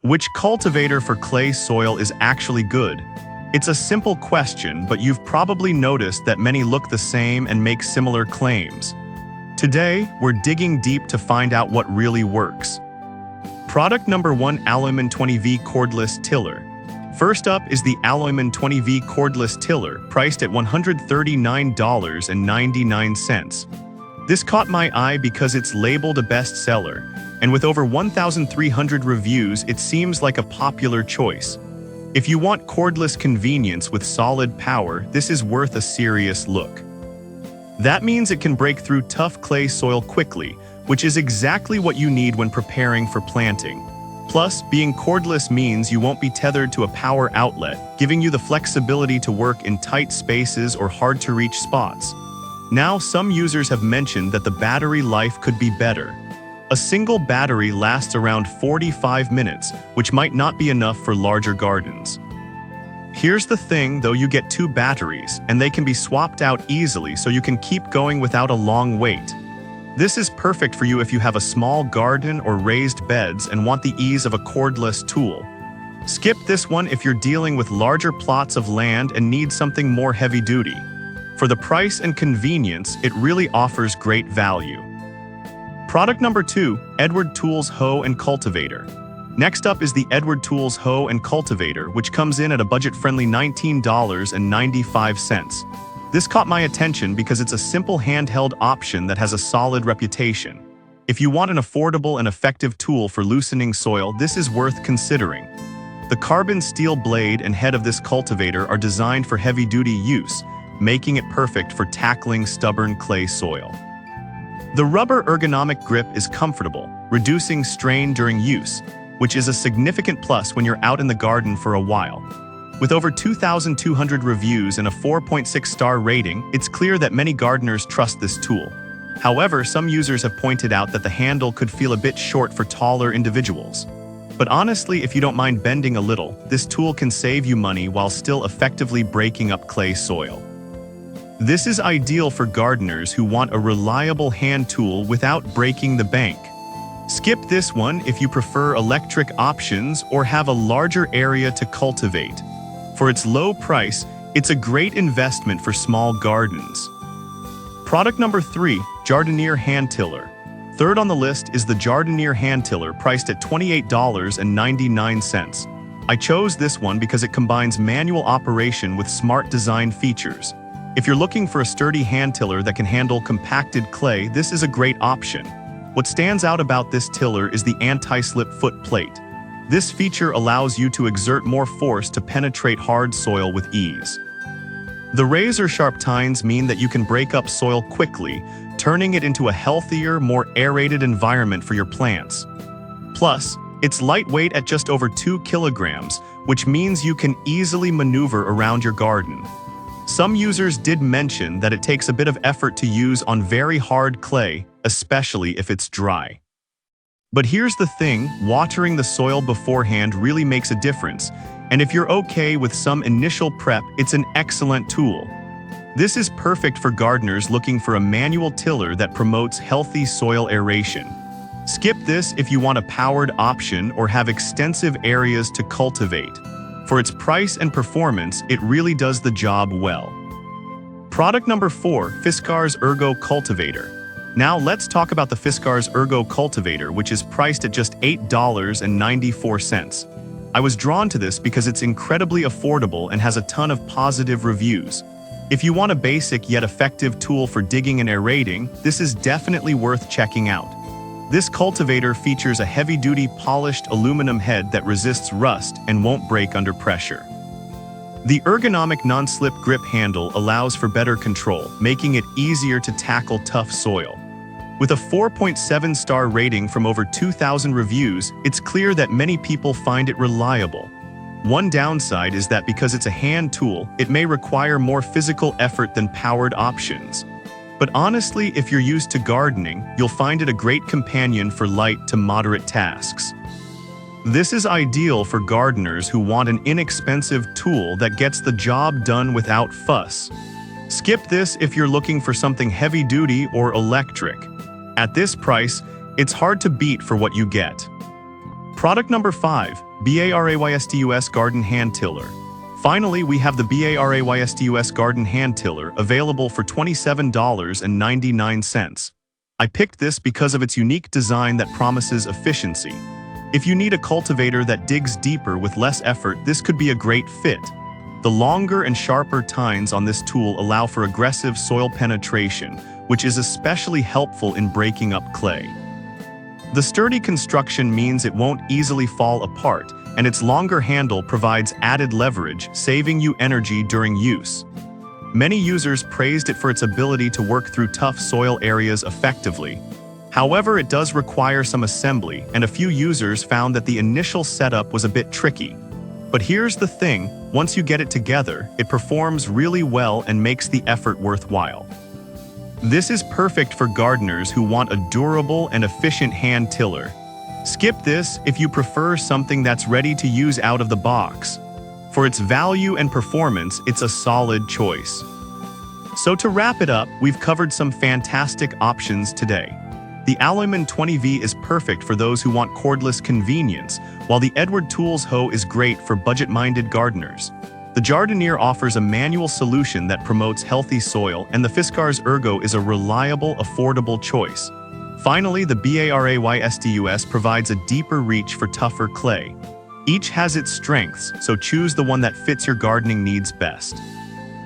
Which cultivator for clay soil is actually good? It's a simple question, but you've probably noticed that many look the same and make similar claims. Today, we're digging deep to find out what really works. Product number 1: Alloyman 20V Cordless Tiller. First up is the Alloyman 20V Cordless Tiller, priced at $139.99. This caught my eye because it's labeled a bestseller, and with over 1,300 reviews, it seems like a popular choice. If you want cordless convenience with solid power, this is worth a serious look. That means it can break through tough clay soil quickly, which is exactly what you need when preparing for planting. Plus, being cordless means you won't be tethered to a power outlet, giving you the flexibility to work in tight spaces or hard-to-reach spots. Now, some users have mentioned that the battery life could be better. A single battery lasts around 45 minutes, which might not be enough for larger gardens. Here's the thing, though: you get 2 batteries, and they can be swapped out easily so you can keep going without a long wait. This is perfect for you if you have a small garden or raised beds and want the ease of a cordless tool. Skip this one if you're dealing with larger plots of land and need something more heavy-duty. For the price and convenience, it really offers great value. Product number 2: Edward Tools Hoe and Cultivator. Next up is the Edward Tools Hoe and Cultivator, which comes in at a budget-friendly $19.95. This caught my attention because it's a simple handheld option that has a solid reputation. If you want an affordable and effective tool for loosening soil, this is worth considering. The carbon steel blade and head of this cultivator are designed for heavy-duty use, making it perfect for tackling stubborn clay soil. The rubber ergonomic grip is comfortable, reducing strain during use, which is a significant plus when you're out in the garden for a while. With over 2,200 reviews and a 4.6-star rating, it's clear that many gardeners trust this tool. However, some users have pointed out that the handle could feel a bit short for taller individuals. But honestly, if you don't mind bending a little, this tool can save you money while still effectively breaking up clay soil. This is ideal for gardeners who want a reliable hand tool without breaking the bank. Skip this one if you prefer electric options or have a larger area to cultivate. For its low price, it's a great investment for small gardens. Product number 3: Jardinier Hand Tiller. Third on the list is the Jardinier Hand Tiller, priced at $28.99. I chose this one because it combines manual operation with smart design features. If you're looking for a sturdy hand tiller that can handle compacted clay, this is a great option. What stands out about this tiller is the anti-slip foot plate. This feature allows you to exert more force to penetrate hard soil with ease. The razor-sharp tines mean that you can break up soil quickly, turning it into a healthier, more aerated environment for your plants. Plus, it's lightweight at just over 2 kilograms, which means you can easily maneuver around your garden. Some users did mention that it takes a bit of effort to use on very hard clay, especially if it's dry. But here's the thing: watering the soil beforehand really makes a difference, and if you're okay with some initial prep, it's an excellent tool. This is perfect for gardeners looking for a manual tiller that promotes healthy soil aeration. Skip this if you want a powered option or have extensive areas to cultivate. For its price and performance, it really does the job well. Product number 4: Fiskars Ergo Cultivator. Now let's talk about the Fiskars Ergo Cultivator, which is priced at just $8.94. I was drawn to this because it's incredibly affordable and has a ton of positive reviews. If you want a basic yet effective tool for digging and aerating, this is definitely worth checking out. This cultivator features a heavy-duty polished aluminum head that resists rust and won't break under pressure. The ergonomic non-slip grip handle allows for better control, making it easier to tackle tough soil. With a 4.7-star rating from over 2,000 reviews, it's clear that many people find it reliable. One downside is that because it's a hand tool, it may require more physical effort than powered options. But honestly, if you're used to gardening, you'll find it a great companion for light to moderate tasks. This is ideal for gardeners who want an inexpensive tool that gets the job done without fuss. Skip this if you're looking for something heavy-duty or electric. At this price, it's hard to beat for what you get. Product number 5: BARAYSTUS Garden Hand Tiller. Finally, we have the BARAYSTUS Garden Hand Tiller available for $27.99. I picked this because of its unique design that promises efficiency. If you need a cultivator that digs deeper with less effort, this could be a great fit. The longer and sharper tines on this tool allow for aggressive soil penetration, which is especially helpful in breaking up clay. The sturdy construction means it won't easily fall apart, and its longer handle provides added leverage, saving you energy during use. Many users praised it for its ability to work through tough soil areas effectively. However, it does require some assembly, and a few users found that the initial setup was a bit tricky. But here's the thing, once you get it together, it performs really well and makes the effort worthwhile. This is perfect for gardeners who want a durable and efficient hand tiller. Skip this if you prefer something that's ready to use out of the box. For its value and performance, it's a solid choice. So to wrap it up, we've covered some fantastic options today. The Alloyman 20V is perfect for those who want cordless convenience, while the Edward Tools hoe is great for budget-minded gardeners. The Jardinier offers a manual solution that promotes healthy soil, and the Fiskars Ergo is a reliable, affordable choice. Finally, the BARAYSTUS provides a deeper reach for tougher clay. Each has its strengths, so choose the one that fits your gardening needs best.